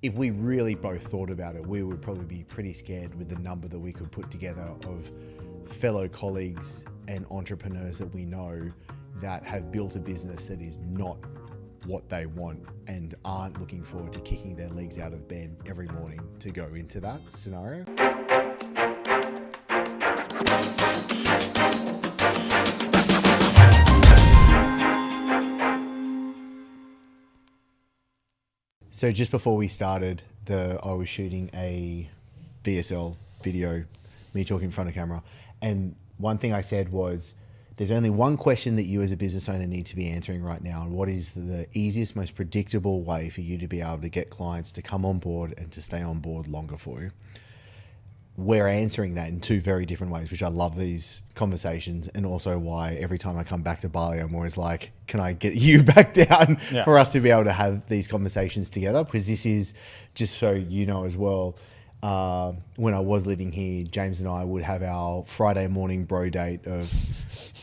if we really both thought about it, we would probably be pretty scared with the number that we could put together of fellow colleagues and entrepreneurs that we know that have built a business that is not what they want and aren't looking forward to kicking their legs out of bed every morning to go into that scenario. So just before we started, I was shooting a VSL video, me talking in front of camera. And one thing I said was, there's only one question that you as a business owner need to be answering right now. And what is the easiest, most predictable way for you to be able to get clients to come on board and to stay on board longer for you? We're answering that in two very different ways, which I love these conversations, and also why every time I come back to Bali, I'm always like, can I get you back down for us to be able to have these conversations together? Because this is, just so you know as well, when I was living here, James and I would have our Friday morning bro date of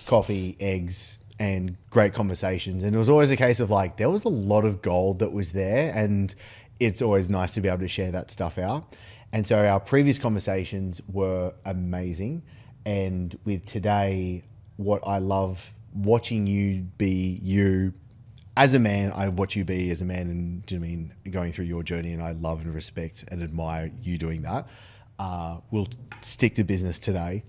coffee, eggs, and great conversations. And it was always a case of like, there was a lot of gold that was there, and it's always nice to be able to share that stuff out. And so our previous conversations were amazing. And with today, what I love watching you be you as a man, I watch you be as a man, and do you mean going through your journey, and I love and respect and admire you doing that. We'll stick to business today.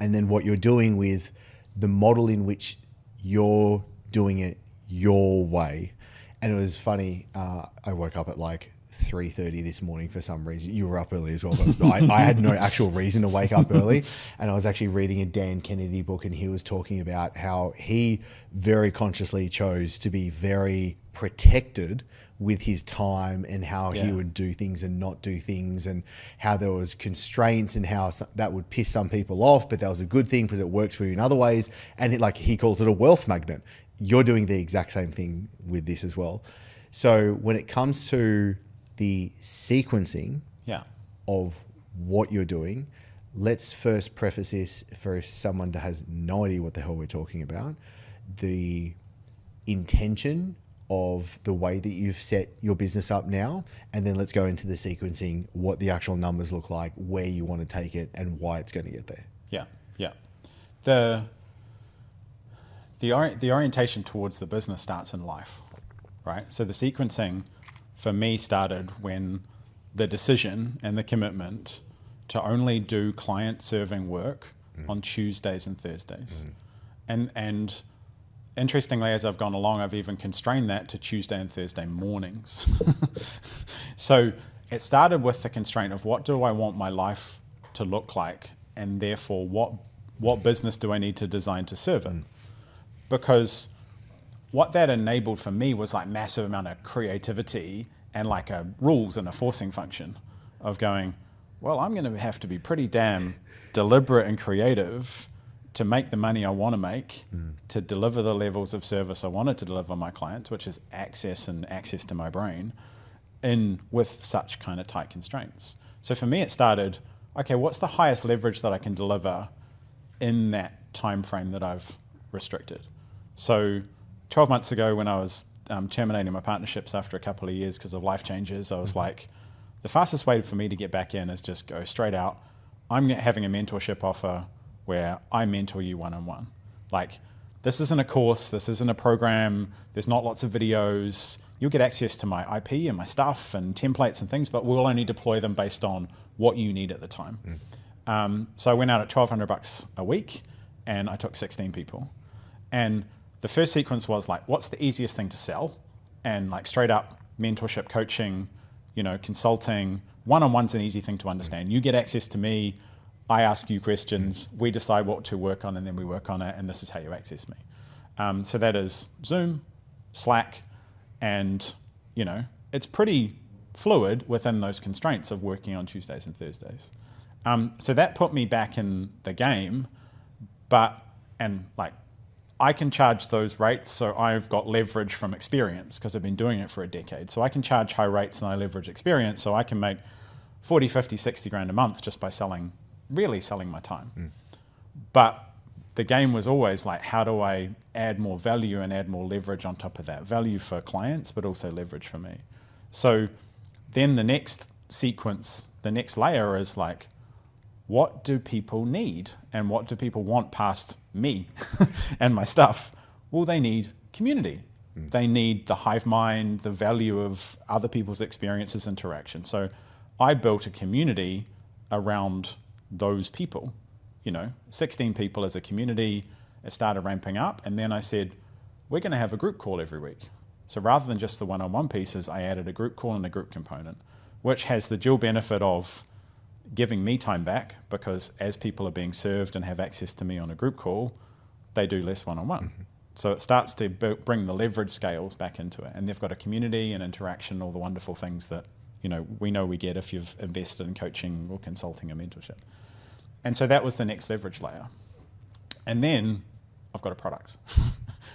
And then what you're doing with the model in which you're doing it your way. And it was funny, I woke up at like 3:30 this morning for some reason. You were up early as well, but I had no actual reason to wake up early. And I was actually reading a Dan Kennedy book, and he was talking about how he very consciously chose to be very protected with his time, and how he would do things and not do things, and how there was constraints, and how that would piss some people off, but that was a good thing because it works for you in other ways. And it, like, he calls it a wealth magnet. You're doing the exact same thing with this as well. So when it comes to the sequencing of what you're doing, let's first preface this for someone that has no idea what the hell we're talking about. The intention of the way that you've set your business up now, and then let's go into the sequencing, what the actual numbers look like, where you want to take it, and why it's going to get there. The orientation towards the business starts in life, right? So the sequencing for me started when the decision and the commitment to only do client serving work on Tuesdays and Thursdays. And interestingly, as I've gone along, I've even constrained that to Tuesday and Thursday mornings. So it started with the constraint of, what do I want my life to look like? And therefore, what business do I need to design to serve it? Because what that enabled for me was like massive amount of creativity and like a rules and a forcing function of going, well, I'm going to have to be pretty damn deliberate and creative to make the money I want to make, to deliver the levels of service I wanted to deliver my clients, which is access to my brain, with such kind of tight constraints. So for me, it started, okay, what's the highest leverage that I can deliver in that time frame that I've restricted? So 12 months ago, when I was terminating my partnerships after a couple of years because of life changes, I was like, the fastest way for me to get back in is just go straight out. I'm having a mentorship offer where I mentor you one-on-one. Like, this isn't a course, this isn't a program, there's not lots of videos. You'll get access to my IP and my stuff and templates and things, but we'll only deploy them based on what you need at the time. So I went out at $1,200 a week, and I took 16 people. And the first sequence was like, what's the easiest thing to sell? And like straight up mentorship, coaching, consulting. One-on-one's an easy thing to understand. You get access to me, I ask you questions, we decide what to work on, and then we work on it, and this is how you access me. So that is Zoom, Slack, and it's pretty fluid within those constraints of working on Tuesdays and Thursdays. So that put me back in the game, I can charge those rates, so I've got leverage from experience because I've been doing it for a decade. So I can charge high rates and I leverage experience, so I can make 40, 50, 60 grand a month just by selling my time. But the game was always like, how do I add more value and add more leverage on top of that? Value for clients, but also leverage for me. So then the next sequence, the next layer is like, what do people need and what do people want past me and my stuff? Well, they need community. They need the hive mind, the value of other people's experiences, interaction. So I built a community around those people, 16 people as a community. It started ramping up. And then I said, we're going to have a group call every week. So rather than just the one-on-one pieces, I added a group call and a group component, which has the dual benefit of giving me time back, because as people are being served and have access to me on a group call, they do less one-on-one. Mm-hmm. So it starts to bring the leverage scales back into it. And they've got a community and interaction, all the wonderful things that, we know we get if you've invested in coaching or consulting or mentorship. And so that was the next leverage layer. And then I've got a product,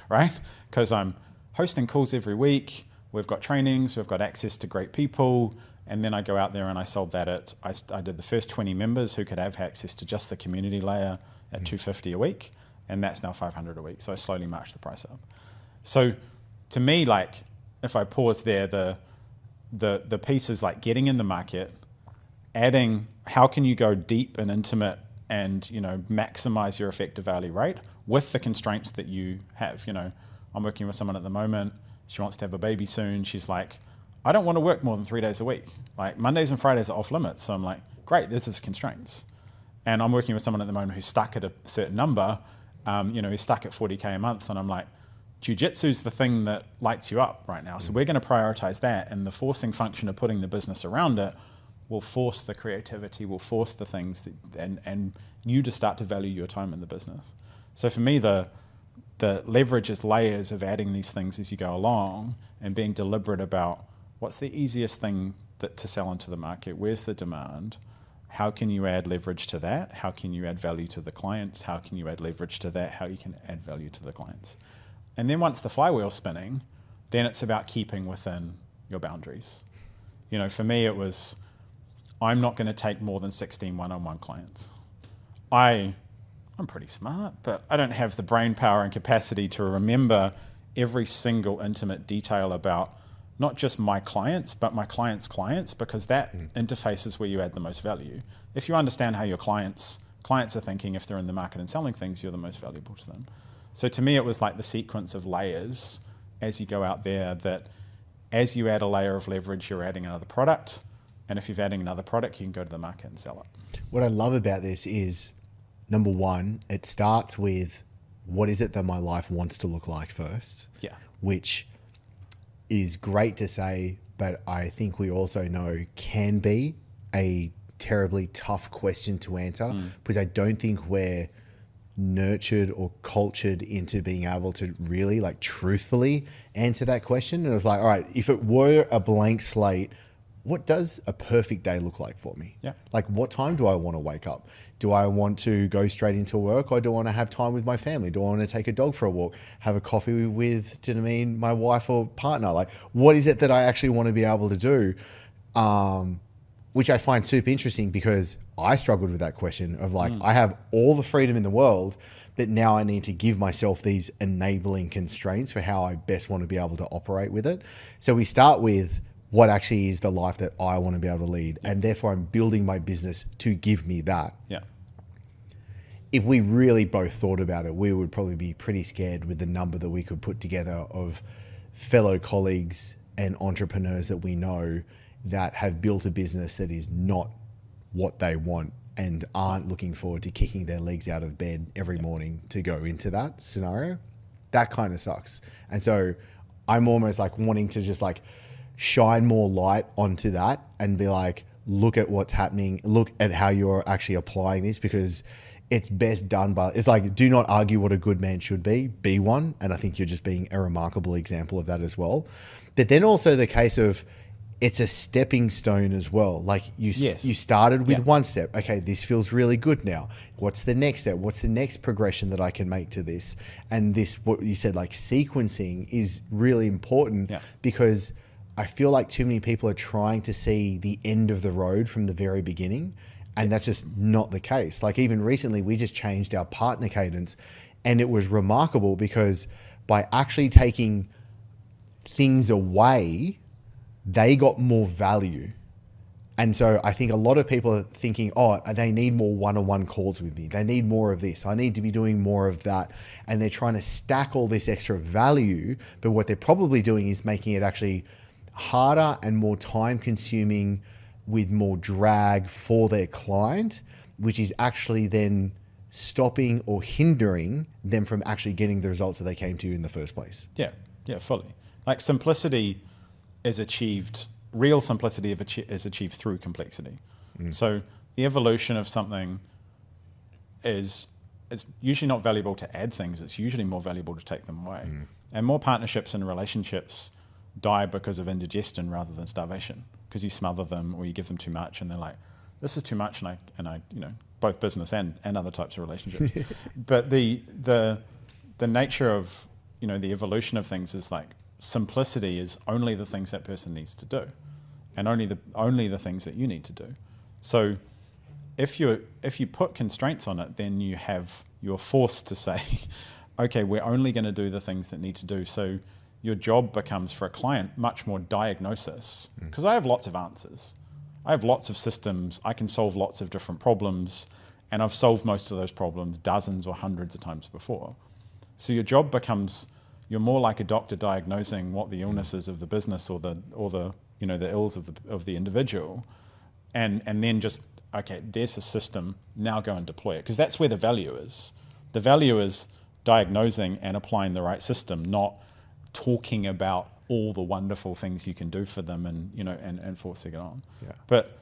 right? Because I'm hosting calls every week. We've got trainings, we've got access to great people. And then I go out there and I sold that I did the first 20 members who could have access to just the community layer at $250 a week. And that's now $500 a week. So I slowly marched the price up. So to me, like, if I pause there, the piece is like getting in the market, adding how can you go deep and intimate and, maximize your effective hourly rate with the constraints that you have. I'm working with someone at the moment. She wants to have a baby soon. She's like, I don't want to work more than 3 days a week. Like Mondays and Fridays are off limits. So I'm like, great, this is constraints. And I'm working with someone at the moment who's stuck at a certain number. He's stuck at 40K a month, and I'm like, jiu-jitsu's the thing that lights you up right now. So we're going to prioritize that, and the forcing function of putting the business around it will force the creativity, will force the things that, and you to start to value your time in the business. So for me, the leverage is layers of adding these things as you go along and being deliberate about what's the easiest thing to sell into the market, where's the demand, how can you add leverage to that? How can you add value to the clients? How can you add leverage to that? How you can add value to the clients? And then once the flywheel's spinning, then it's about keeping within your boundaries. For me, it was, I'm not going to take more than 16 one-on-one clients. I'm pretty smart, but I don't have the brain power and capacity to remember every single intimate detail about not just my clients, but my clients' clients, because that interface is where you add the most value. If you understand how your clients are thinking, if they're in the market and selling things, you're the most valuable to them. So to me, it was like the sequence of layers as you go out there, that as you add a layer of leverage, you're adding another product. And if you're adding another product, you can go to the market and sell it. What I love about this is, number one, it starts with what is it that my life wants to look like first? Yeah. Which is great to say, but I think we also know can be a terribly tough question to answer, because I don't think we're nurtured or cultured into being able to really like truthfully answer that question. And it was like, all right, if it were a blank slate, what does a perfect day look like for me? Yeah. Like, what time do I want to wake up? Do I want to go straight into work, or do I want to have time with my family? Do I want to take a dog for a walk, have a coffee with, do you know what I mean, my wife or partner? Like, what is it that I actually want to be able to do? Which I find super interesting, because I struggled with that question of like, I have all the freedom in the world, but now I need to give myself these enabling constraints for how I best want to be able to operate with it. So we start with, what actually is the life that I want to be able to lead? Yeah. And therefore I'm building my business to give me that. Yeah. If we really both thought about it, we would probably be pretty scared with the number that we could put together of fellow colleagues and entrepreneurs that we know that have built a business that is not what they want and aren't looking forward to kicking their legs out of bed every morning to go into that scenario. That kind of sucks. And so I'm almost like wanting to just like shine more light onto that and be like, look at what's happening, look at how you're actually applying this, because it's best done by, it's like, do not argue what a good man should be one. And I think you're just being a remarkable example of that as well. But then also the case of, it's a stepping stone as well. Like you started with one step. Okay, this feels really good now. What's the next step? What's the next progression that I can make to this? And this, what you said, like sequencing is really important, because I feel like too many people are trying to see the end of the road from the very beginning, and that's just not the case. Like even recently, we just changed our partner cadence, and it was remarkable because by actually taking things away they got more value. And so I think a lot of people are thinking, oh, they need more one-on-one calls with me. They need more of this. I need to be doing more of that. And they're trying to stack all this extra value. But what they're probably doing is making it actually harder and more time consuming with more drag for their client, which is actually then stopping or hindering them from actually getting the results that they came to in the first place. Yeah, fully. Like simplicity is achieved, real simplicity is achieved through complexity. So the evolution of something is usually not valuable to add things, it's usually more valuable to take them away. And more partnerships and relationships die because of indigestion rather than starvation, because you smother them or you give them too much and they're like, this is too much, and I both business and other types of relationships. But the nature of the evolution of things is like simplicity is only the things that person needs to do, and only the things that you need to do. So if you put constraints on it, then you're forced to say, okay, we're only going to do the things that need to do. So your job becomes, for a client, much more diagnosis, because I have lots of answers. I have lots of systems. I can solve lots of different problems, and I've solved most of those problems dozens or hundreds of times before. So your job becomes, you're more like a doctor diagnosing what the illnesses of the business or the the ills of the individual, and then just, okay, there's a system, now go and deploy it, because that's where the value is. The value is diagnosing and applying the right system, not talking about all the wonderful things you can do for them and forcing it on. Yeah. But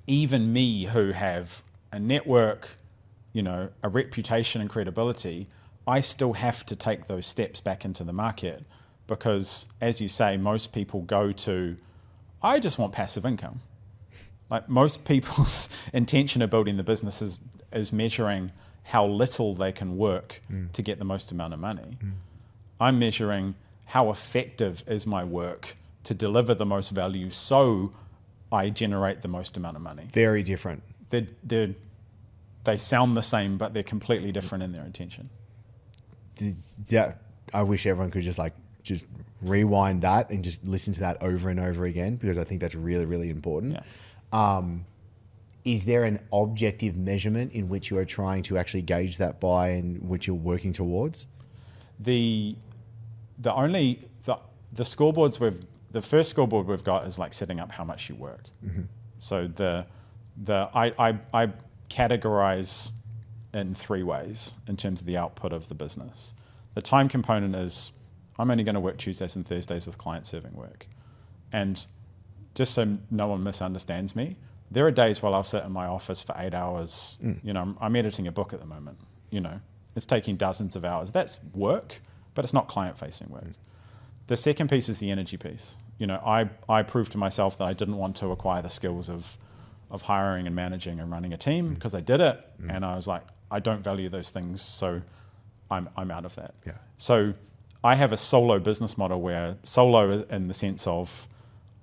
even me, who have a network, a reputation and credibility, I still have to take those steps back into the market, because, as you say, most people go to, I just want passive income. Like, most people's intention of building the business is measuring how little they can work to get the most amount of money. I'm measuring how effective is my work to deliver the most value so I generate the most amount of money. Very different. They sound the same, but they're completely different in their intention. Yeah, I wish everyone could just rewind that and just listen to that over and over again, because I think that's really, really important. Yeah. Is there an objective measurement in which you are trying to actually gauge that by, and which you're working towards? The scoreboards the first scoreboard we've got is like setting up how much you work. So I categorize in 3 ways in terms of the output of the business. The time component is, I'm only going to work Tuesdays and Thursdays with client serving work. And just so no one misunderstands me, there are days while I'll sit in my office for 8 hours. I'm editing a book at the moment. It's taking dozens of hours. That's work, but it's not client-facing work. The second piece is the energy piece. I proved to myself that I didn't want to acquire the skills of hiring and managing and running a team, because I did it, and I was like, I don't value those things, so I'm out of that. Yeah. So I have a solo business model, where solo in the sense of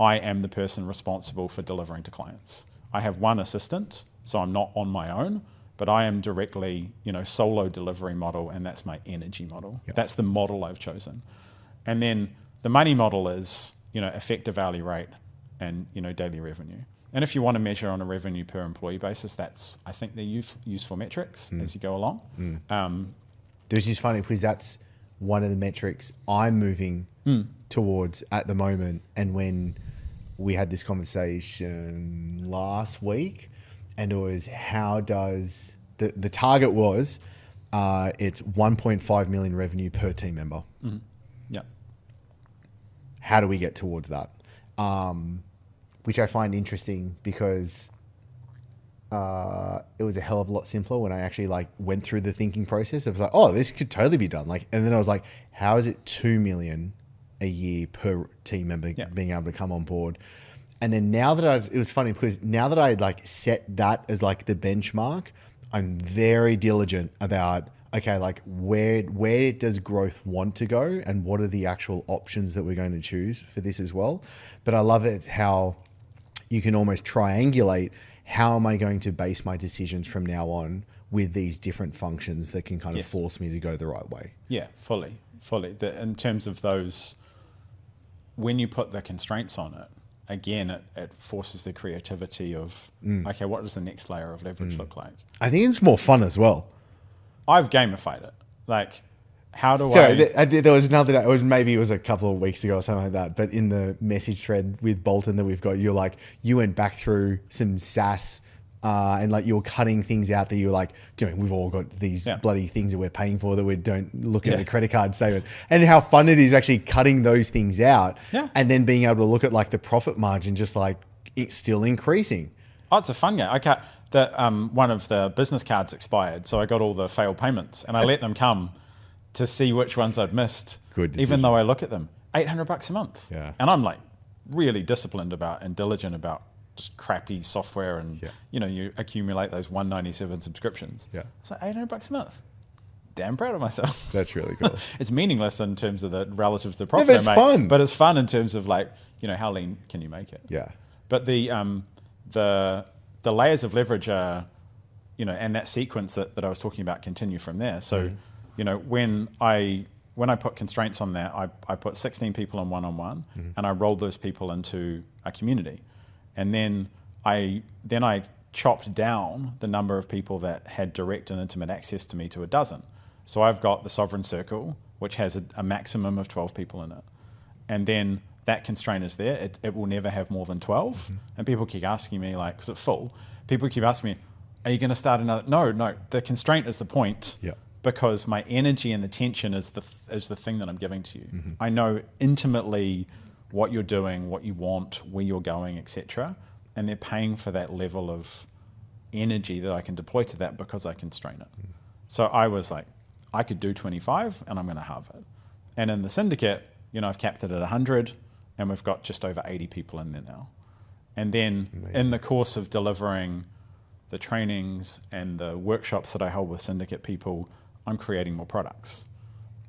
I am the person responsible for delivering to clients. I have one assistant, so I'm not on my own, but I am directly, solo delivery model, and that's my energy model. Yep. That's the model I've chosen. And then the money model is, effective hourly rate and, daily revenue. And if you want to measure on a revenue per employee basis, that's, I think, they're useful metrics as you go along. Which is funny, because that's one of the metrics I'm moving towards at the moment. And when we had this conversation last week, and it was, how does the target was it's 1.5 million revenue per team member. Yeah. How do we get towards that? Which I find interesting, because it was a hell of a lot simpler when I actually went through the thinking process. It was like, oh, this could totally be done. And then I was like, how is it 2 million a year per team member being able to come on board? And then now that it was funny, because now that I set that as the benchmark, I'm very diligent about, okay, where does growth want to go, and what are the actual options that we're going to choose for this as well. But I love it how you can almost triangulate, how am I going to base my decisions from now on with these different functions that can kind of force me to go the right way. Yeah, fully. In terms of those, when you put the constraints on it, again, it forces the creativity of, okay, what does the next layer of leverage look like? I think it's more fun as well. I've gamified it. Like, how do So I... there was another day, maybe it was a couple of weeks ago or something like that, but in the message thread with Bolton that we've got, you're like, you went back through some SaaS and like you're cutting things out that you're like, we've all got these bloody things that we're paying for that we don't look at the credit card statement, and how fun it is actually cutting those things out and then being able to look at like the profit margin, just like it's still increasing. Oh, it's a fun game. I cut the one of the business cards expired, so I got all the failed payments and I let them come to see which ones I'd missed. Good decision. Even though I look at them, $800 a month. Yeah. And I'm like really disciplined about and diligent about just crappy software, and you accumulate those 197 subscriptions. Yeah. It's like $800 a month. Damn proud of myself. That's really cool. It's meaningless in terms of the relative to the profit but it's I make, fun. but it's fun in terms of like, how lean can you make it? Yeah. But the layers of leverage are, and that sequence that I was talking about continue from there. So, when I put constraints on that, I put 16 people in one-on-one, and I rolled those people into a community. And then I chopped down the number of people that had direct and intimate access to me to a dozen. So I've got the sovereign circle, which has a maximum of 12 people in it. And then that constraint is there. It will never have more than 12. And people keep asking me, like, because it's full, people keep asking me, are you going to start another? No, the constraint is the point. Yeah. Because my energy and the tension is the thing that I'm giving to you. I know intimately what you're doing, what you want, where you're going, etc. And they're paying for that level of energy that I can deploy to that because I constrain it. So I was like, I could do 25 and I'm going to halve it. And in the syndicate, I've capped it at 100 and we've got just over 80 people in there now. And then in the course of delivering the trainings and the workshops that I hold with syndicate people, I'm creating more products.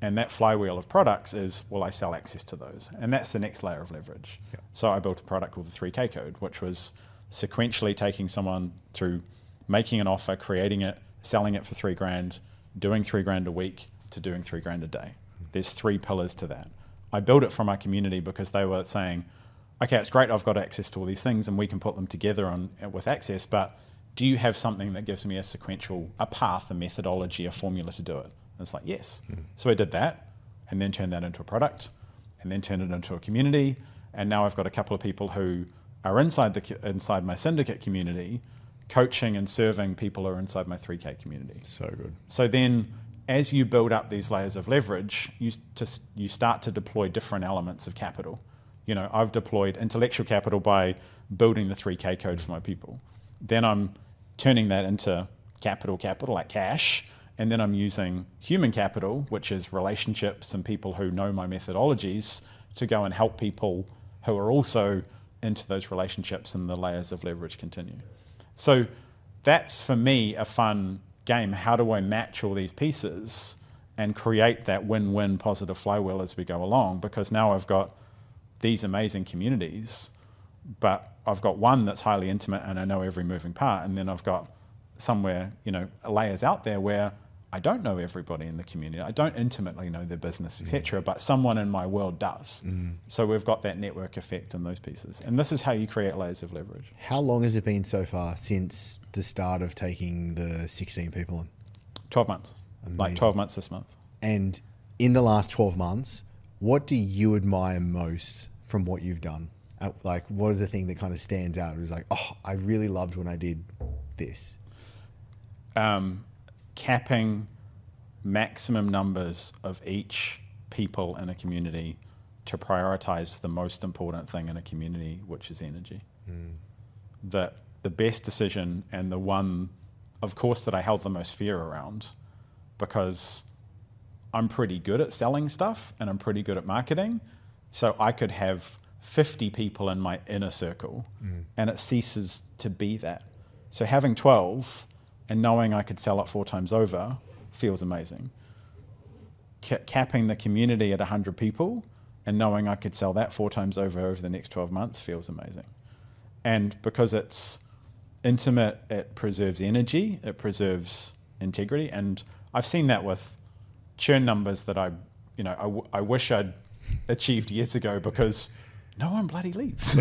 And that flywheel of products is, well, I sell access to those. And that's the next layer of leverage. Yeah. So I built a product called the 3K Code, which was sequentially taking someone through making an offer, creating it, selling it for $3,000, doing $3,000 a week to doing $3,000 a day. There's 3 pillars to that. I built it from our community because they were saying, okay, it's great, I've got access to all these things and we can put them together with access, but do you have something that gives me a path, a methodology, a formula to do it? And it's like, yes. So I did that and then turned that into a product and then turned it into a community. And now I've got a couple of people who are inside my syndicate community, coaching and serving people who are inside my 3K community. So good. So then as you build up these layers of leverage, you start to deploy different elements of capital. I've deployed intellectual capital by building the 3K code for my people. Then I'm turning that into capital like cash. And then I'm using human capital, which is relationships and people who know my methodologies, to go and help people who are also into those relationships, and the layers of leverage continue. So that's, for me, a fun game. How do I match all these pieces and create that win-win positive flywheel as we go along? Because now I've got these amazing communities, but I've got one that's highly intimate and I know every moving part. And then I've got somewhere, layers out there where I don't know everybody in the community. I don't intimately know their business, etc. But someone in my world does. So we've got that network effect in those pieces. And this is how you create layers of leverage. How long has it been so far since the start of taking the 16 people on? 12 months. Amazing. Like 12 months this month. And in the last 12 months, what do you admire most from what you've done? Like, what is the thing that kind of stands out? It was like, oh, I really loved when I did this. Capping maximum numbers of each people in a community to prioritize the most important thing in a community, which is energy. The best decision, and the one, of course, that I held the most fear around, because I'm pretty good at selling stuff and I'm pretty good at marketing. So I could have 50 people in my inner circle and it ceases to be that. So having 12 and knowing I could sell it 4 times over feels amazing. Capping the community at 100 people and knowing I could sell that 4 times over the next 12 months feels amazing. And because it's intimate, it preserves energy, it preserves integrity. And I've seen that with churn numbers that I wish I'd achieved years ago because no one bloody leaves.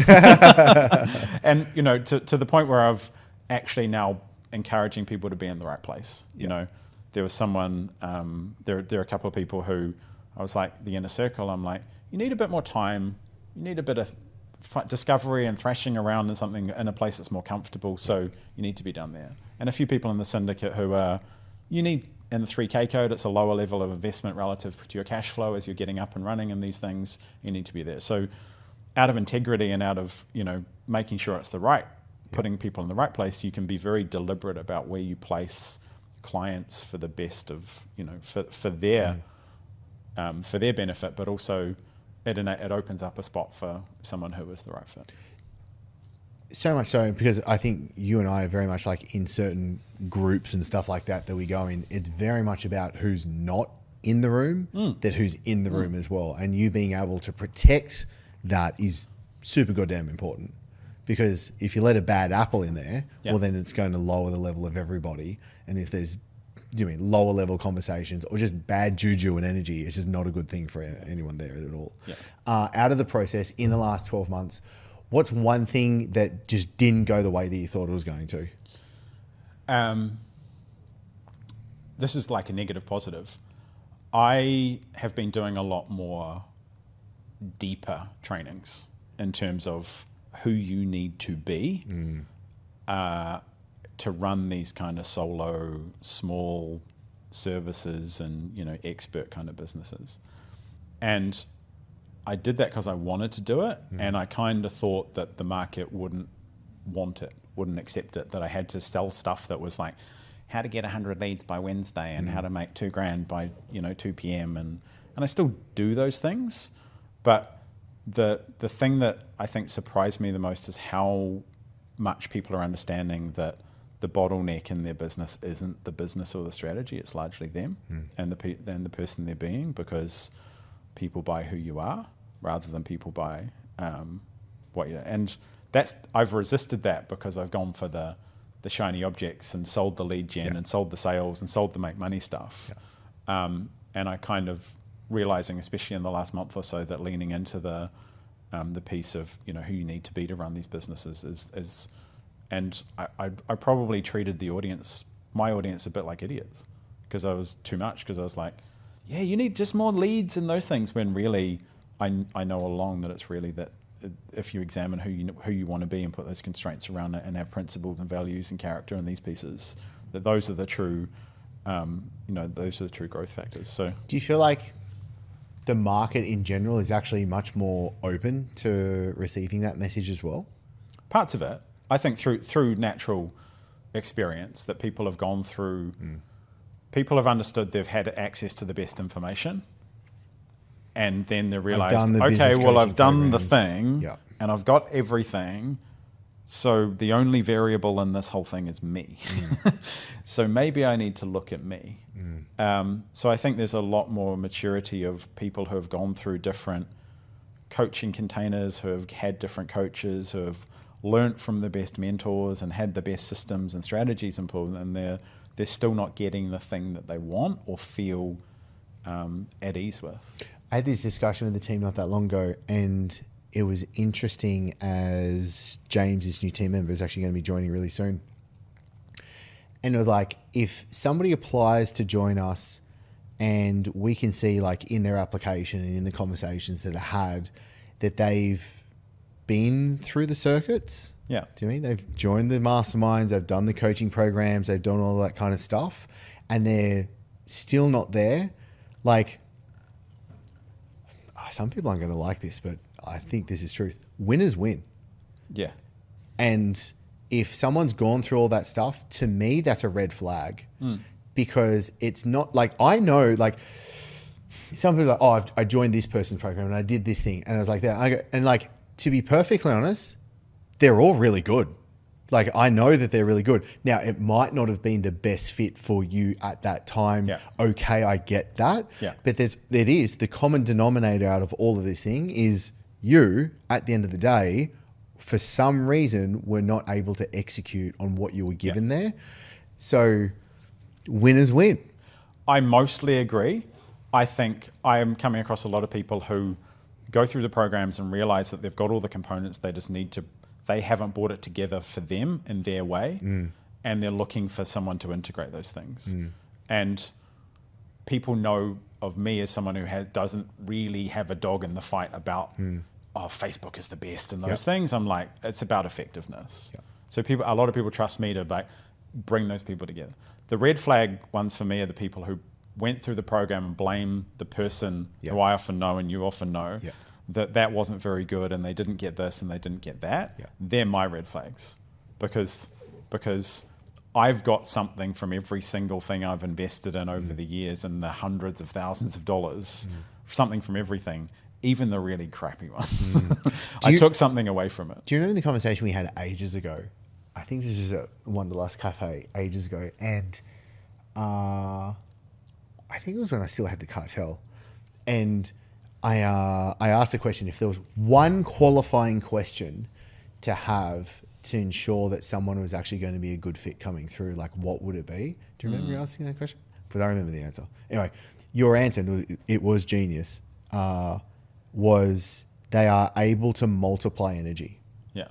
And, you know, to the point where I've actually now encouraging people to be in the right place. You know, there was someone, there are a couple of people who I was like, the inner circle, I'm like, you need a bit more time. You need a bit of discovery and thrashing around in something in a place that's more comfortable. So you need to be done there. And a few people in the syndicate who are, you need in the 3K code, it's a lower level of investment relative to your cash flow as you're getting up and running in these things. You need to be there. So out of integrity and out of, you know, making sure it's the right, putting people in the right place, you can be very deliberate about where you place clients for the best of, you know, for their benefit, but also it opens up a spot for someone who is the right fit. So much so, because I think you and I are very much like in certain groups and stuff like that we go in, it's very much about who's not in the room, that who's in the room as well. And you being able to protect that is super goddamn important. Because if you let a bad apple in there, well, then it's going to lower the level of everybody. And if there's lower level conversations or just bad juju and energy, it's just not a good thing for anyone there at all. Out of the process in the last 12 months, what's one thing that just didn't go the way that you thought it was going to? This is like a negative positive. I have been doing a lot more deeper trainings in terms of who you need to be to run these kind of solo, small services and, you know, expert kind of businesses. And I did that because I wanted to do it, and I kind of thought that the market wouldn't want it, wouldn't accept it, that I had to sell stuff that was like how to get 100 leads by Wednesday and how to make $2,000 by, you know, 2 p.m. And I still do those things, but the thing that I think surprised me the most is how much people are understanding that the bottleneck in their business isn't the business or the strategy, it's largely them and the person they're being, because people buy who you are rather than people buy what you. And that's, I've resisted that because I've gone for the shiny objects and sold the lead gen and sold the sales and sold the make money stuff. And I kind of realizing, especially in the last month or so, that leaning into the piece of, you know, who you need to be to run these businesses is and I probably treated my audience a bit like idiots, because I was too much, because I was like, yeah, you need just more leads and those things, when really I know all along that it's really that if you examine who you want to be and put those constraints around it and have principles and values and character in these pieces, that those are the true those are the true growth factors. So do you feel like the market in general is actually much more open to receiving that message as well? Parts of it, I think, through natural experience that people have gone through. People have understood they've had access to the best information, and then they realized, okay, well, I've done the thing and I've got everything, so the only variable in this whole thing is me. So maybe I need to look at me. So I think there's a lot more maturity of people who have gone through different coaching containers, who have had different coaches, who have learnt from the best mentors and had the best systems and strategies employed, and they're still not getting the thing that they want or feel at ease with. I had this discussion with the team not that long ago, and it was interesting as James, this new team member, is actually going to be joining really soon. And it was like, if somebody applies to join us and we can see like in their application and in the conversations that are had that they've been through the circuits. Yeah. Do you mean they've joined the masterminds, they've done the coaching programs, they've done all that kind of stuff, and they're still not there? Like, some people aren't going to like this, but I think this is truth. Winners win. Yeah. And if someone's gone through all that stuff, to me, that's a red flag. Because it's not like, I know, like, some people are like, oh, I joined this person's program and I did this thing. And I was like that. And like, to be perfectly honest, they're all really good. Like, I know that they're really good. Now, it might not have been the best fit for you at that time. Yeah. Okay, I get that. Yeah. But it is the common denominator out of all of this thing is you, at the end of the day, for some reason, were not able to execute on what you were given there. So winners win. I mostly agree. I think I am coming across a lot of people who go through the programs and realize that they've got all the components. They haven't brought it together for them in their way. And they're looking for someone to integrate those things. And people know of me as someone who doesn't really have a dog in the fight about, Facebook is the best and those things. I'm like, it's about effectiveness. So a lot of people trust me to bring those people together. The red flag ones for me are the people who went through the program and blame the person who I often know and you often know that wasn't very good and they didn't get this and they didn't get that. They're my red flags because I've got something from every single thing I've invested in over the years and the hundreds of thousands of dollars, something from everything, even the really crappy ones. I took something away from it. Do you remember the conversation we had ages ago? I think this is at Wanderlust Cafe ages ago. And I think it was when I still had the cartel. And I asked the question, if there was one qualifying question to have to ensure that someone was actually going to be a good fit coming through, like what would it be? Do you remember asking that question? Because I remember the answer. Anyway, your answer, it was genius, was they are able to multiply energy. Yeah.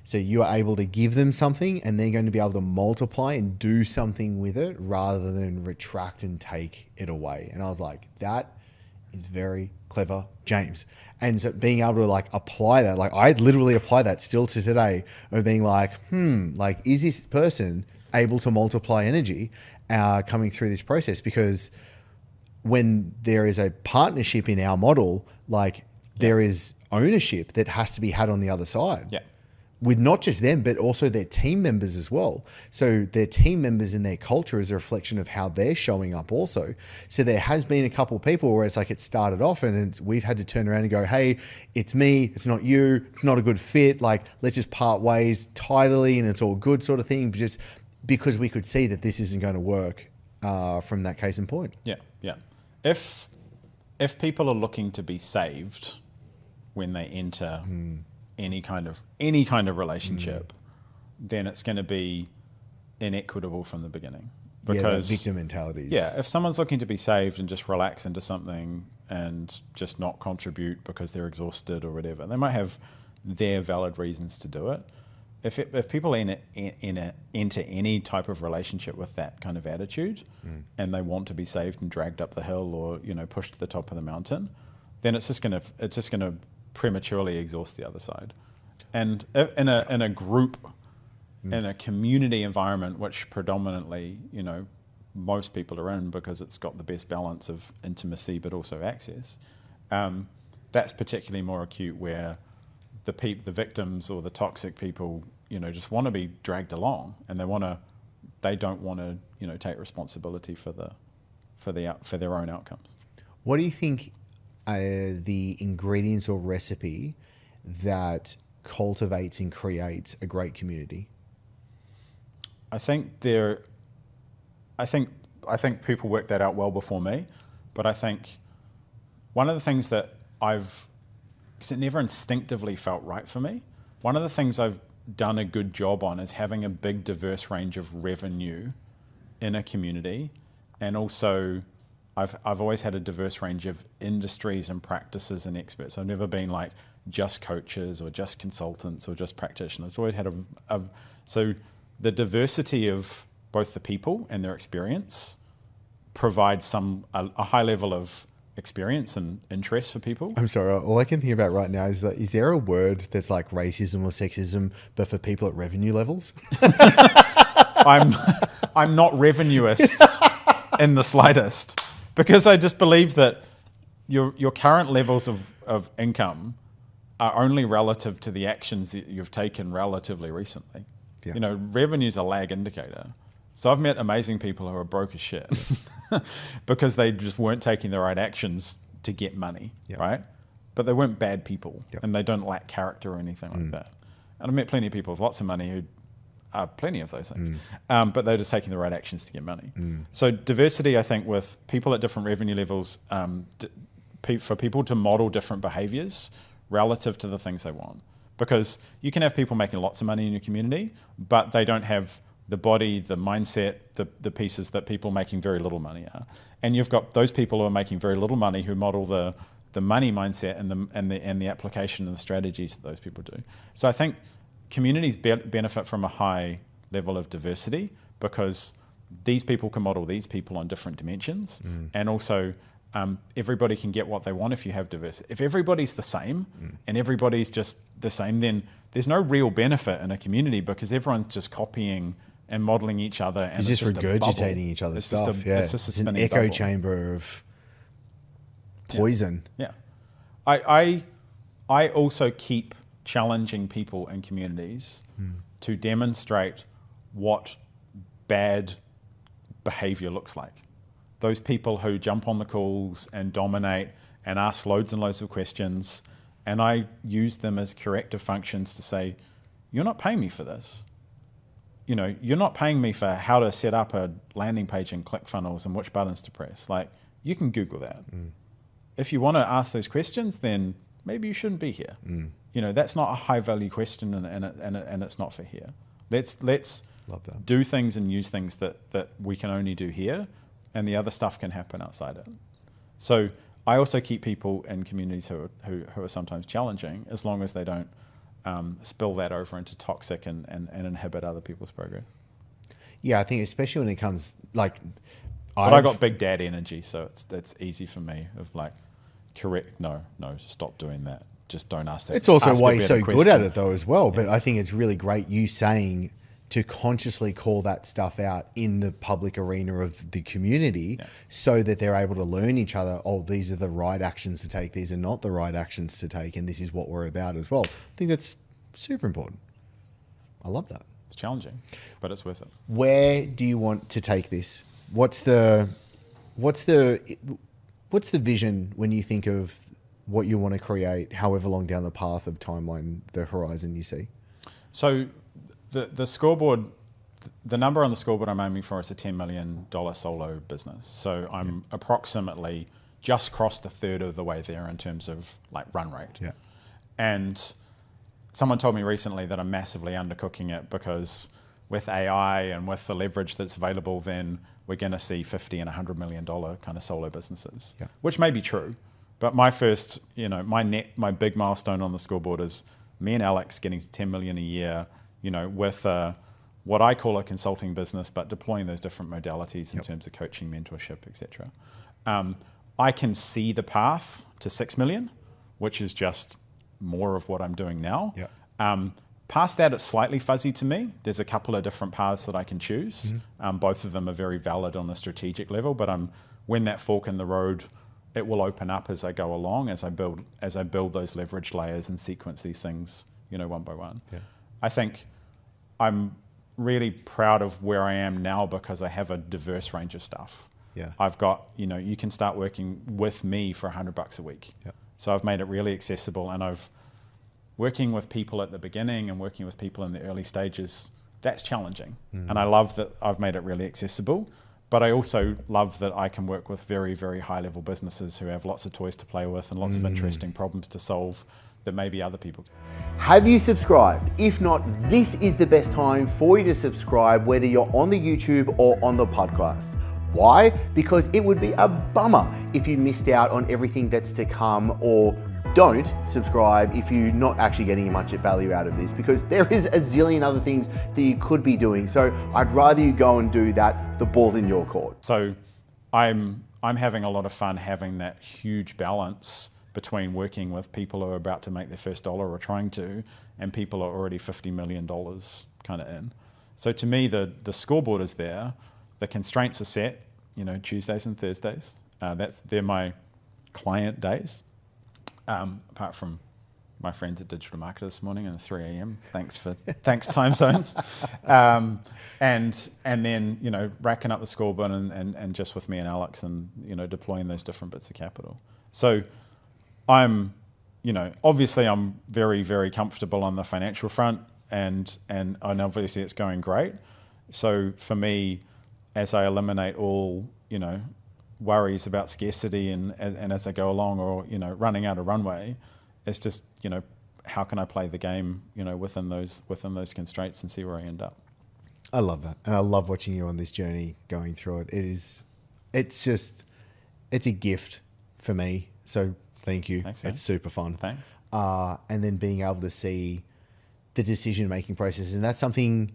So you are able to give them something and they're going to be able to multiply and do something with it rather than retract and take it away. And I was like, that is very clever, James. And so being able to like apply that, like I literally apply that still to today of being like, like is this person able to multiply energy coming through this process? Because when there is a partnership in our model, like there is ownership that has to be had on the other side. Yeah. With not just them, but also their team members as well. So their team members and their culture is a reflection of how they're showing up also. So there has been a couple of people where it's like it started off and we've had to turn around and go, hey, it's me, it's not you, it's not a good fit. Like, let's just part ways tidily and it's all good sort of thing. Just because we could see that this isn't going to work from that case in point. Yeah, yeah. If people are looking to be saved when they enter any kind of relationship, then it's going to be inequitable from the beginning. Because victim mentalities. Yeah, if someone's looking to be saved and just relax into something and just not contribute because they're exhausted or whatever, they might have their valid reasons to do it. If people enter any type of relationship with that kind of attitude and they want to be saved and dragged up the hill or pushed to the top of the mountain, then it's just going to prematurely exhaust the other side. And in a group, in a community environment, which predominantly most people are in because it's got the best balance of intimacy but also access, that's particularly more acute where the victims or the toxic people just want to be dragged along and they don't want to take responsibility for their own outcomes. What do you think the ingredients or recipe that cultivates and creates a great community? I think people work that out well before me, but I think one of the things that because it never instinctively felt right for me, one of the things I've done a good job on is having a big diverse range of revenue in a community, and also I've always had a diverse range of industries and practices and experts. I've never been like just coaches or just consultants or just practitioners. I've always had so the diversity of both the people and their experience provides a high level of experience and interest for people. I'm sorry, all I can think about right now is that, is there a word that's like racism or sexism, but for people at revenue levels? I'm not revenuist in the slightest, because I just believe that your current levels of income are only relative to the actions that you've taken relatively recently. Yeah. Revenue's a lag indicator. So I've met amazing people who are broke as shit because they just weren't taking the right actions to get money, right? But they weren't bad people and they don't lack character or anything like that. And I've met plenty of people with lots of money who are plenty of those things, but they're just taking the right actions to get money. So diversity, I think, with people at different revenue levels, for people to model different behaviors relative to the things they want. Because you can have people making lots of money in your community, but they don't have the body, the mindset, the pieces that people making very little money are. And you've got those people who are making very little money who model the money mindset and the application and the strategies that those people do. So I think communities benefit from a high level of diversity because these people can model these people on different dimensions, and also everybody can get what they want if you have diversity. If everybody's the same and everybody's just the same, then there's no real benefit in a community because everyone's just copying and modeling each other, and it's just regurgitating each other's stuff. It's just a it's an spinning echo bubble. chamber of poison. Yeah. I also keep challenging people in communities to demonstrate what bad behavior looks like. Those people who jump on the calls and dominate and ask loads and loads of questions, and I use them as corrective functions to say, you're not paying me for this. You know, you're not paying me for how to set up a landing page and ClickFunnels and which buttons to press. Like, you can Google that. If you want to ask those questions, then maybe you shouldn't be here. You know, that's not a high value question, and it's not for here. Let's Love that. do things and use things that we can only do here, and the other stuff can happen outside it. So I also keep people in communities who are sometimes challenging, as long as they don't spill that over into toxic and inhibit other people's progress. Yeah, I think especially when it comes like, But I got big dad energy, so that's easy for me. Of like, correct, no, stop doing that. Just don't ask that. It's also ask why a you're better so good question. at it though as well. But I think it's really great you saying to consciously call that stuff out in the public arena of the community, so that they're able to learn each other. Oh, these are the right actions to take. These are not the right actions to take. And this is what we're about as well. I think that's super important. I love that. It's challenging, but it's worth it. Where do you want to take this? What's the vision when you think of what you want to create, however long down the path of timeline, the horizon you see? So the scoreboard, the number on the scoreboard I'm aiming for is a $10 million solo business. So I'm approximately just crossed a third of the way there in terms of like run rate. Yeah. And someone told me recently that I'm massively undercooking it because with AI and with the leverage that's available, then we're going to see $50 and $100 million kind of solo businesses, which may be true. But my first, my big milestone on the scoreboard is me and Alex getting to 10 million a year, with what I call a consulting business, but deploying those different modalities in terms of coaching, mentorship, etc. I can see the path to 6 million, which is just more of what I'm doing now. Past that, it's slightly fuzzy to me. There's a couple of different paths that I can choose. Both of them are very valid on a strategic level, but when that fork in the road, it will open up as I go along, as I build those leverage layers and sequence these things, one by one. I think I'm really proud of where I am now because I have a diverse range of stuff. I've got, you can start working with me for $100 a week. So I've made it really accessible, and working with people at the beginning and working with people in the early stages, that's challenging. And I love that I've made it really accessible, but I also love that I can work with very, very high level businesses who have lots of toys to play with and lots of interesting problems to solve that maybe other people can. Have you subscribed? If not, this is the best time for you to subscribe, whether you're on the YouTube or on the podcast. Why? Because it would be a bummer if you missed out on everything that's to come, or don't subscribe if you're not actually getting much value out of this, because there is a zillion other things that you could be doing. So I'd rather you go and do that. The ball's in your court. So I'm having a lot of fun having that huge balance between working with people who are about to make their first dollar or trying to, and people who are already $50 million kind of in. So to me, the scoreboard is there. The constraints are set, Tuesdays and Thursdays. They're my client days. Apart from my friends at Digital Marketer this morning at 3 a.m. Thanks time zones. And then, racking up the scoreboard and just with me and Alex and, deploying those different bits of capital. So I'm, obviously I'm very, very comfortable on the financial front and obviously it's going great. So for me, as I eliminate all, worries about scarcity and as I go along, or running out of runway, it's just how can I play the game within those constraints and see where I end up. I love that, and I love watching you on this journey going through it. It's a gift for me. So Thank you. Thanks, man. It's super fun. Thanks. And then being able to see the decision-making process. And that's something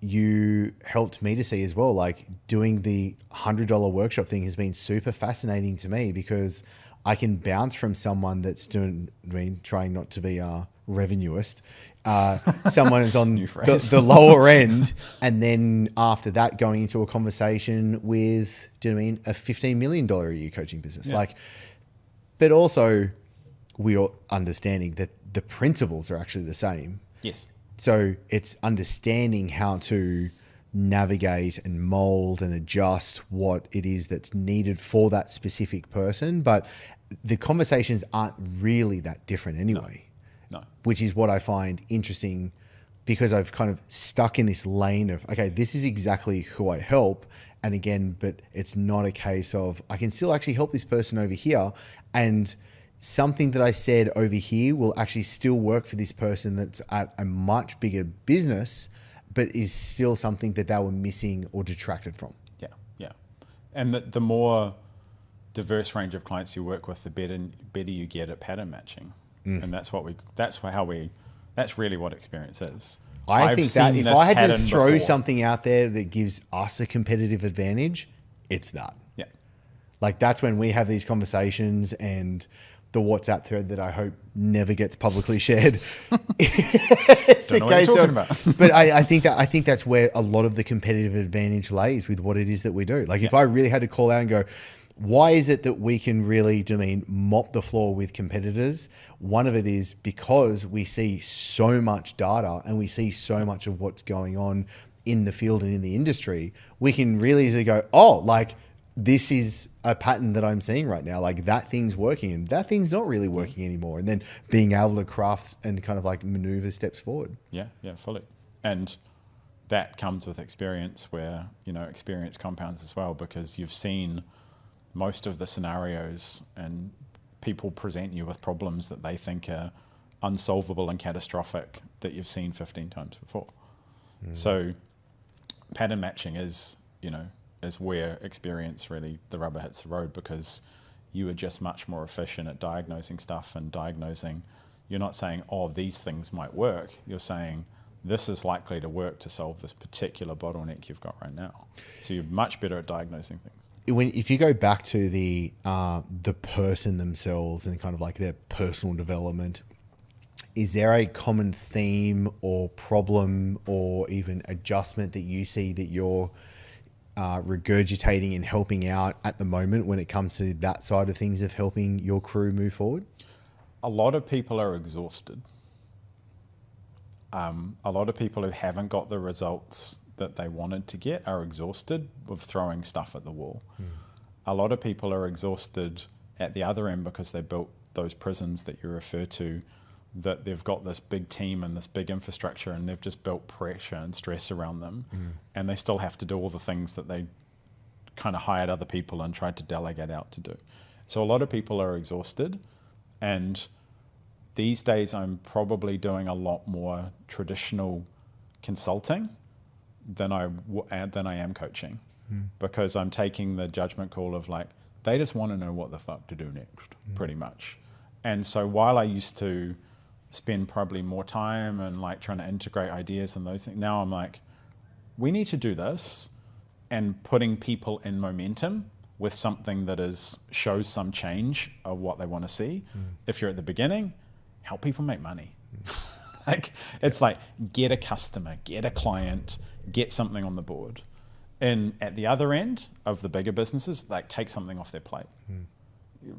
you helped me to see as well. Like doing the $100 workshop thing has been super fascinating to me because I can bounce from someone that's trying not to be revenuist, someone who's on the lower end, and then after that going into a conversation with, a $15 million a year coaching business. Yeah. But also we are understanding that the principles are actually the same. Yes. So it's understanding how to navigate and mold and adjust what it is that's needed for that specific person. But the conversations aren't really that different anyway. No. Which is what I find interesting because I've kind of stuck in this lane of, okay, this is exactly who I help. And again, but it's not a case of I can still actually help this person over here, and something that I said over here will actually still work for this person that's at a much bigger business, but is still something that they were missing or detracted from. Yeah, yeah. And the more diverse range of clients you work with, the better you get at pattern matching. And that's really what experience is. I think that if I had to throw something out there that gives us a competitive advantage, it's that. Yeah. Like that's when we have these conversations, and the WhatsApp thread that I hope never gets publicly shared. It's Don't know what you're talking about. But I think that's where a lot of the competitive advantage lays with what it is that we do. Like if I really had to call out and go, why is it that we can really, mop the floor with competitors? One of it is because we see so much data and we see so much of what's going on in the field and in the industry. We can really easily go, oh, like this is a pattern that I'm seeing right now. Like that thing's working and that thing's not really working anymore. And then being able to craft and kind of like maneuver steps forward. Yeah, fully. And that comes with experience where, experience compounds as well, because you've seen most of the scenarios and people present you with problems that they think are unsolvable and catastrophic that you've seen 15 times before. So pattern matching is where experience really, the rubber hits the road, because you are just much more efficient at diagnosing stuff and diagnosing. You're not saying, oh, these things might work. You're saying, this is likely to work to solve this particular bottleneck you've got right now. So you're much better at diagnosing things. If you go back to the person themselves and kind of like their personal development, is there a common theme or problem or even adjustment that you see that you're regurgitating and helping out at the moment when it comes to that side of things of helping your crew move forward? A lot of people are exhausted. A lot of people who haven't got the results that they wanted to get are exhausted of throwing stuff at the wall. A lot of people are exhausted at the other end because they built those prisons that you refer to, that they've got this big team and this big infrastructure, and they've just built pressure and stress around them, and they still have to do all the things that they kind of hired other people and tried to delegate out to do. So a lot of people are exhausted, and these days I'm probably doing a lot more traditional consulting than I am coaching, because I'm taking the judgment call of like, they just want to know what the fuck to do next, pretty much. And so while I used to spend probably more time and like trying to integrate ideas and those things, now I'm like, we need to do this, and putting people in momentum with something that shows some change of what they want to see. If you're at the beginning, help people make money. Like it's like, get a customer, get a client, get something on the board. And at the other end of the bigger businesses, like take something off their plate,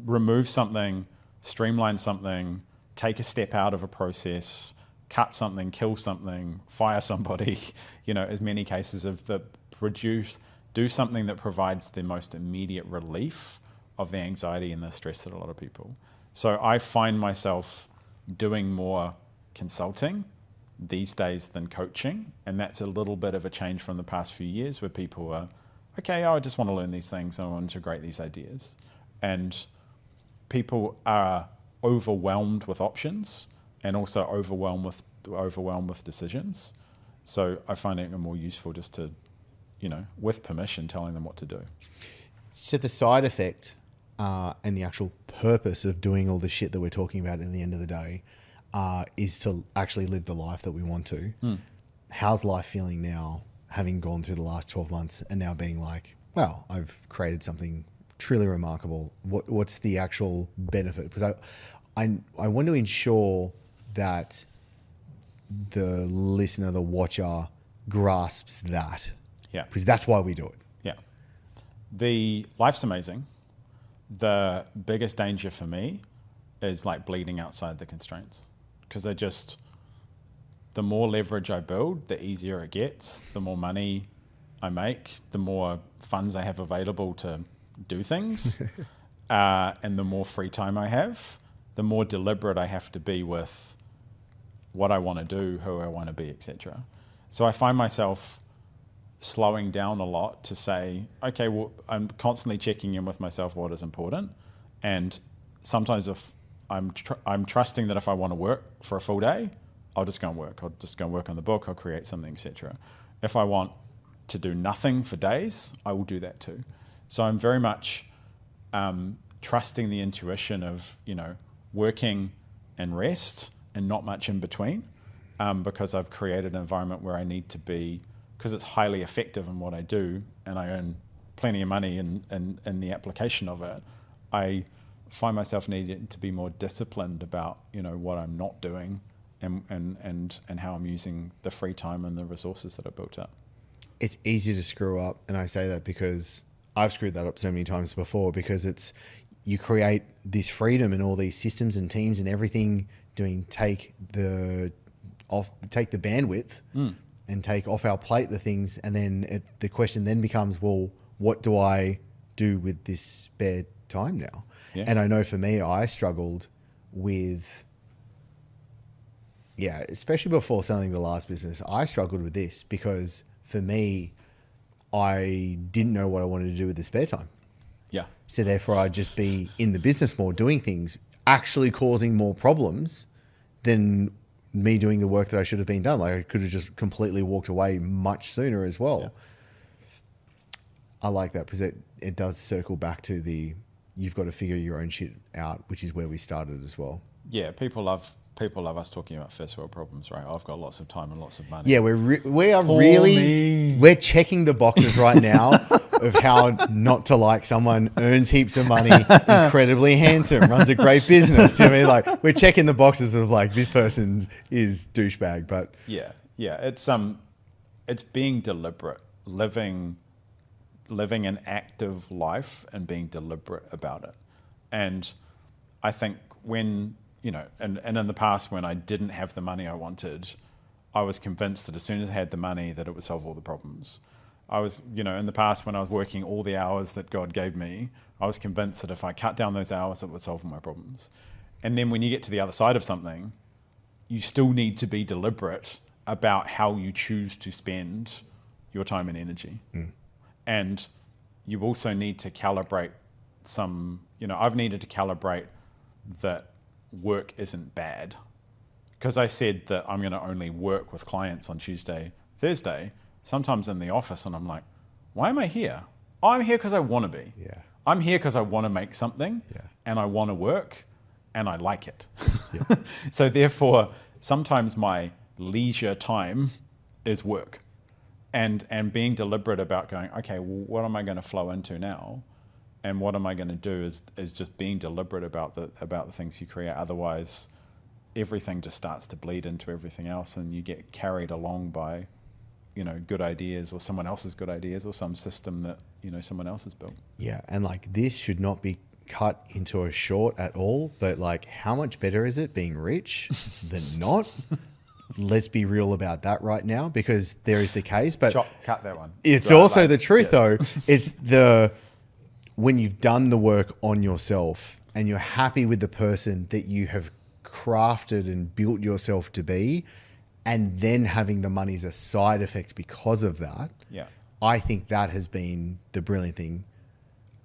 remove something, streamline something, take a step out of a process, cut something, kill something, fire somebody, as many cases of do something that provides the most immediate relief of the anxiety and the stress that a lot of people. So I find myself doing more consulting these days than coaching, and that's a little bit of a change from the past few years, where people are, okay, I just want to learn these things, I want to integrate these ideas, and people are overwhelmed with options and also overwhelmed with decisions. So I find it more useful just to, with permission, telling them what to do. So the side effect and the actual purpose of doing all the shit that we're talking about at the end of the day is to actually live the life that we want to. How's life feeling now, having gone through the last 12 months and now being like, wow, I've created something truly remarkable. What's the actual benefit? Because I want to ensure that the listener, the watcher grasps that. Yeah. Because that's why we do it. Yeah. The life's amazing. The biggest danger for me is like bleeding outside the constraints. Because the more leverage I build, the easier it gets. The more money I make, the more funds I have available to do things. And the more free time I have, the more deliberate I have to be with what I want to do, who I want to be, etc. So I find myself slowing down a lot to say, okay, well, I'm constantly checking in with myself what is important. And sometimes if I'm trusting that if I want to work for a full day, I'll just go and work. I'll just go and work on the book. I'll create something, etc. If I want to do nothing for days, I will do that too. So I'm very much trusting the intuition of, working and rest and not much in between, because I've created an environment where I need to be, because it's highly effective in what I do and I earn plenty of money in the application of it. I find myself needing to be more disciplined about, what I'm not doing and how I'm using the free time and the resources that I built up. It's easy to screw up, and I say that because I've screwed that up so many times before, because you create this freedom and all these systems and teams and everything take the bandwidth and take off our plate the things, and then the question then becomes, well, what do I do with this spare time now? Yeah. And I know for me, I struggled with, especially before selling the last business, I struggled with this because for me, I didn't know what I wanted to do with the spare time. Yeah. So therefore I'd just be in the business more, doing things, actually causing more problems than me doing the work that I should have been done. Like I could have just completely walked away much sooner as well. Yeah. I like that because it does circle back to you've got to figure your own shit out, which is where we started as well. Yeah, people love us talking about first world problems, right? I've got lots of time and lots of money. Yeah, we're checking the boxes right now of how not to like someone, earns heaps of money, incredibly handsome, runs a great business. You know what I mean? Like we're checking the boxes of like this person is douchebag, but yeah, it's being deliberate, living an active life and being deliberate about it. And I think when and in the past when I didn't have the money I wanted, I was convinced that as soon as I had the money that it would solve all the problems. I was, in the past when I was working all the hours that God gave me, I was convinced that if I cut down those hours, it would solve all my problems. And then when you get to the other side of something, you still need to be deliberate about how you choose to spend your time and energy. And you also need to calibrate I've needed to calibrate that work isn't bad. Because I said that I'm going to only work with clients on Tuesday, Thursday, sometimes in the office, and I'm like, why am I here? Oh, I'm here because I want to be. Yeah. I'm here because I want to make something, and I want to work, and I like it. Yeah. So therefore, sometimes my leisure time is work. And being deliberate about going, okay, well, what am I going to flow into now? And what am I going to do is just being deliberate about the things you create. Otherwise, everything just starts to bleed into everything else, and you get carried along by, good ideas or someone else's good ideas or some system that, someone else has built. Yeah, and like this should not be cut into a short at all, but like how much better is it being rich than not? Let's be real about that right now, because there is the case, but cut that one. It's also the truth though. It's when you've done the work on yourself and you're happy with the person that you have crafted and built yourself to be, and then having the money as a side effect because of that. Yeah. I think that has been the brilliant thing.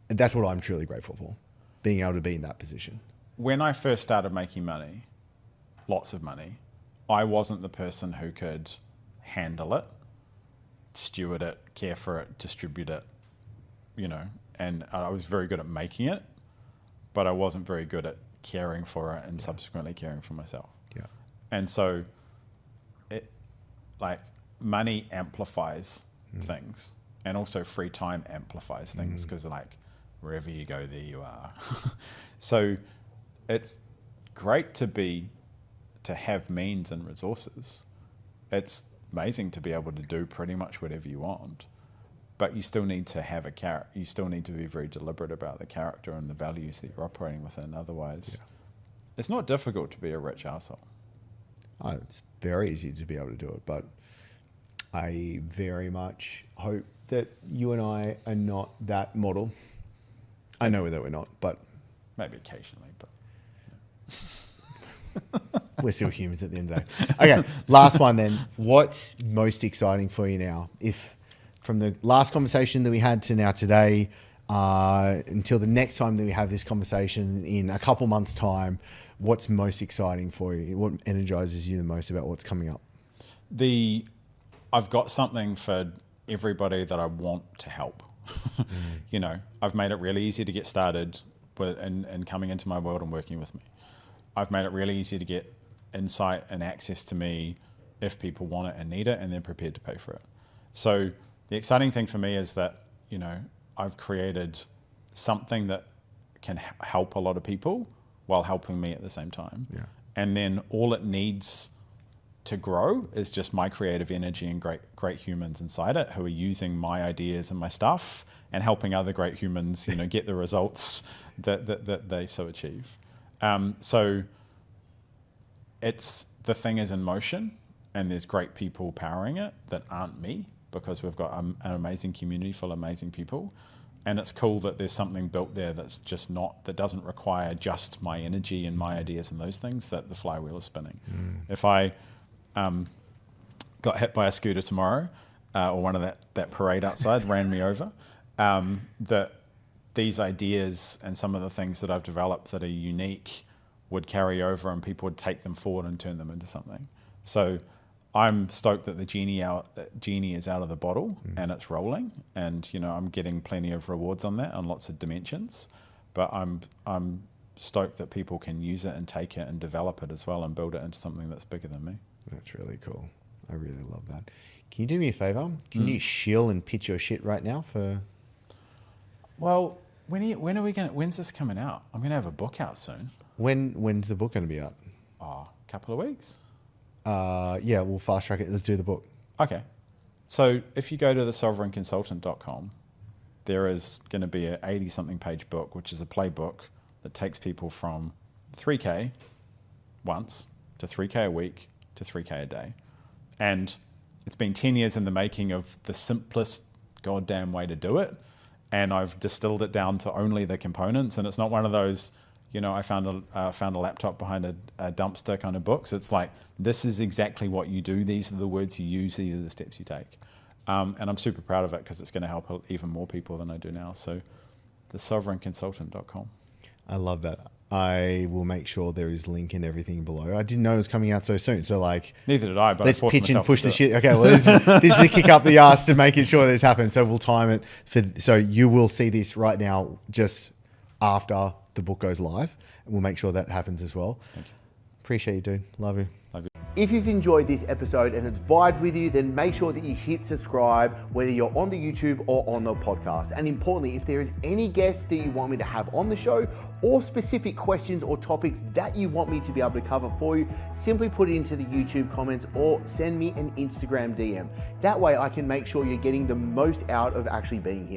And that's what I'm truly grateful for, being able to be in that position. When I first started making money, lots of money, I wasn't the person who could handle it, steward it, care for it, distribute it, and I was very good at making it, but I wasn't very good at caring for it and subsequently caring for myself. Yeah. And so it, like, money amplifies things, and also free time amplifies things, because like wherever you go, there you are. So it's great to have means and resources. It's amazing to be able to do pretty much whatever you want, but you still need to have a character. You still need to be very deliberate about the character and the values that you're operating within. Otherwise, it's not difficult to be a rich arsehole. Oh, it's very easy to be able to do it, but I very much hope that you and I are not that model. I know that we're not, but Maybe occasionally, but we're still humans at the end of the day. Okay, last one then. What's most exciting for you now? If from the last conversation that we had to now today, until the next time that we have this conversation in a couple months' time, what's most exciting for you? What energizes you the most about what's coming up? I've got something for everybody that I want to help. You know, I've made it really easy to get started with and coming into my world and working with me. I've made it really easy to get insight and access to me if people want it and need it, and they're prepared to pay for it. So the exciting thing for me is that, you know, I've created something that can help a lot of people while helping me at the same time. Yeah. And then all it needs to grow is just my creative energy and great humans inside it who are using my ideas and my stuff and helping other great humans, you know, get the results that they so achieve. So the thing is in motion, and there's great people powering it that aren't me, because we've got an amazing community full of amazing people. And it's cool that there's something built there that doesn't require just my energy and my ideas and those things, that the flywheel is spinning. If I got hit by a scooter tomorrow, or one of that parade outside ran me over, that these ideas and some of the things that I've developed that are unique would carry over, and people would take them forward and turn them into something. So I'm stoked that the genie is out of the bottle and it's rolling, and you know, I'm getting plenty of rewards on that on lots of dimensions. But I'm stoked that people can use it and take it and develop it as well and build it into something that's bigger than me. That's really cool. I really love that. Can you do me a favor? Can you shill and pitch your shit right now for? Well, when's this coming out? I'm gonna have a book out soon. When's the book going to be out? A couple of weeks. Yeah, we'll fast track it. Let's do the book. Okay. So if you go to thesovereignconsultant.com, there is going to be an 80-something page book, which is a playbook that takes people from 3K once to 3K a week to 3K a day. And it's been 10 years in the making of the simplest goddamn way to do it. And I've distilled it down to only the components. And it's not one of those, you know, I found a laptop behind a dumpster kind of books. It's like, this is exactly what you do. These are the words you use. These are the steps you take. And I'm super proud of it because it's going to help even more people than I do now. So thesovereignconsultant.com. I love that. I will make sure there is link and everything below. I didn't know it was coming out so soon. So like, neither did I, but let's I pitch and push the it. shit. Okay, well, this is a kick up the ass to making sure this happens. So we'll time it so you will see this right now just after the book goes live, and we'll make sure that happens as well. Thank you. Appreciate you, dude. Love you. Love you. If you've enjoyed this episode and it's vibed with you, then make sure that you hit subscribe, whether you're on the YouTube or on the podcast. And importantly, if there is any guests that you want me to have on the show, or specific questions or topics that you want me to be able to cover for you, simply put it into the YouTube comments or send me an Instagram DM. That way I can make sure you're getting the most out of actually being here.